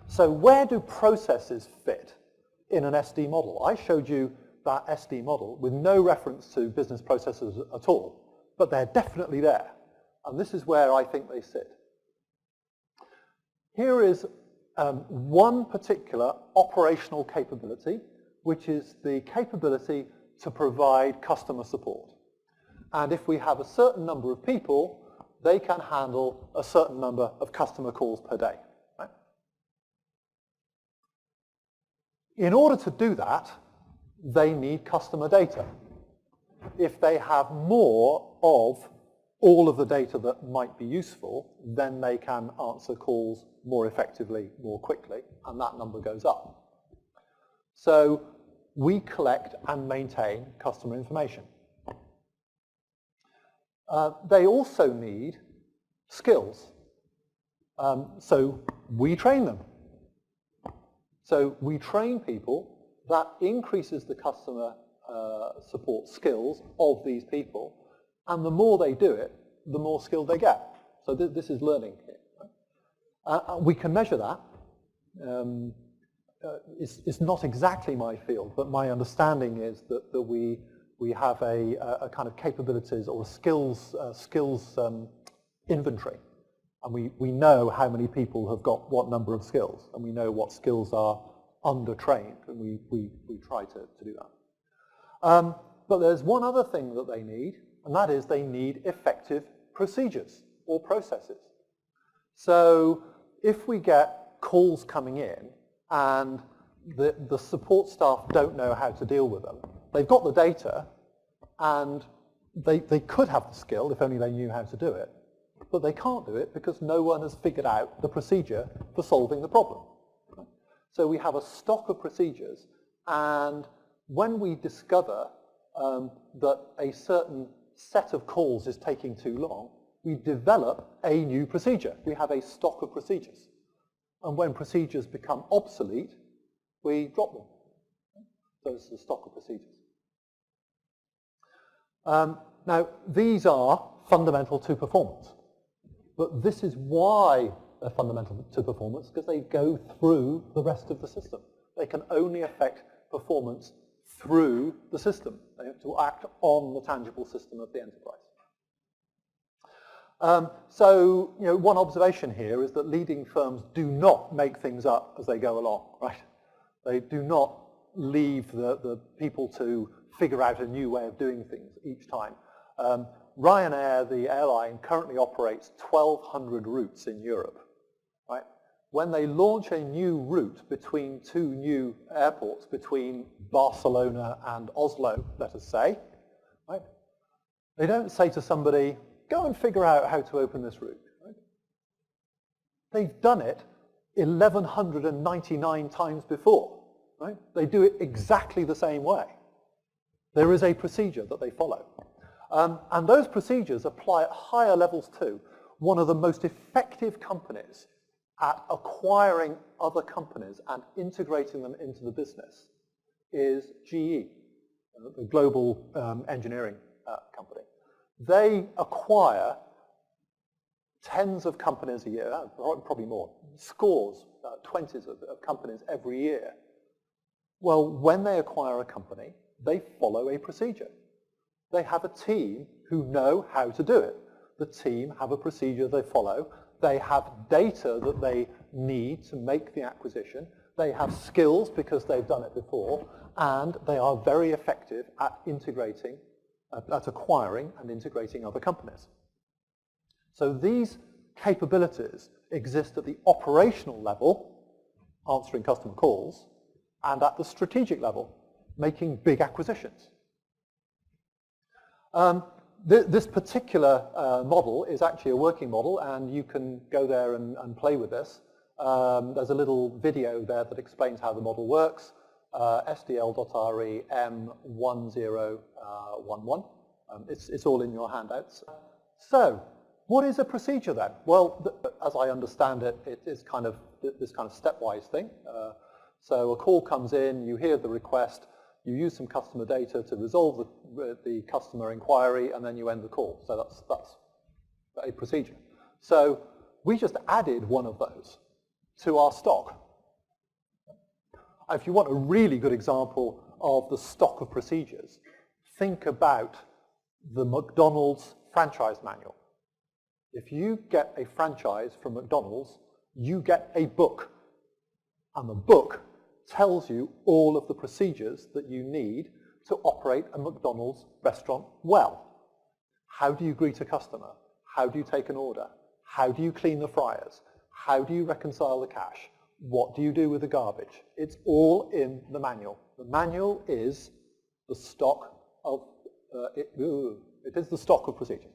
So where do processes fit in an SD model? I showed you that SD model with no reference to business processes at all, but they're definitely there. And this is where I think they sit. Here is one particular operational capability, which is the capability to provide customer support. And if we have a certain number of people, they can handle a certain number of customer calls per day. Right? In order to do that, they need customer data. If they have more of all of the data that might be useful, then they can answer calls more effectively, more quickly, and that number goes up. So we collect and maintain customer information. They also need skills. So we train them. So we train people. That increases the customer support skills of these people. And the more they do it, the more skilled they get. So this is learning here. Right? We can measure that. It's not exactly my field, but my understanding is that we have a kind of capabilities or skills inventory. And we know how many people have got what number of skills, and we know what skills are under-trained, and we try to do that. But there's one other thing that they need, and that is they need effective procedures or processes. So if we get calls coming in and the support staff don't know how to deal with them, they've got the data and they could have the skill if only they knew how to do it, but they can't do it because no one has figured out the procedure for solving the problem. So we have a stock of procedures, and when we discover that a certain set of calls is taking too long, we develop a new procedure. We have a stock of procedures. And when procedures become obsolete, we drop them. So it's a stock of procedures. Now, these are fundamental to performance. But this is why they're fundamental to performance, because they go through the rest of the system. They can only affect performance through the system. They have to act on the tangible system of the enterprise. So, one observation here is that leading firms do not make things up as they go along, right? They do not leave the people to figure out a new way of doing things each time. Ryanair, the airline, currently operates 1,200 routes in Europe, right? When they launch a new route between two new airports, between Barcelona and Oslo, let us say, right? They don't say to somebody, go and figure out how to open this route. Right? They've done it 1,199 times before. Right? They do it exactly the same way. There is a procedure that they follow. And those procedures apply at higher levels too. One of the most effective companies at acquiring other companies and integrating them into the business is GE, the global engineering company. They acquire tens of companies a year, probably more, scores, 20s of companies every year. Well, when they acquire a company, they follow a procedure. They have a team who know how to do it. The team have a procedure they follow. They have data that they need to make the acquisition. They have skills because they've done it before, and they are very effective at integrating, at acquiring and integrating other companies. So these capabilities exist at the operational level, answering customer calls, and at the strategic level, making big acquisitions. This particular model is actually a working model, and you can go there and play with this. There's a little video there that explains how the model works, sdl.re M1011. It's all in your handouts. So, what is a procedure then? Well, as I understand it, it is kind of this kind of stepwise thing. So a call comes in, you hear the request, you use some customer data to resolve the customer inquiry, and then you end the call. So that's a procedure. So we just added one of those to our stock. If you want a really good example of the stock of procedures, think about the McDonald's franchise manual. If you get a franchise from McDonald's, you get a book. And the book tells you all of the procedures that you need to operate a McDonald's restaurant well. How do you greet a customer? How do you take an order? How do you clean the fryers? How do you reconcile the cash? What do you do with the garbage? It's all in the manual. The manual is the stock of, it is the stock of procedures.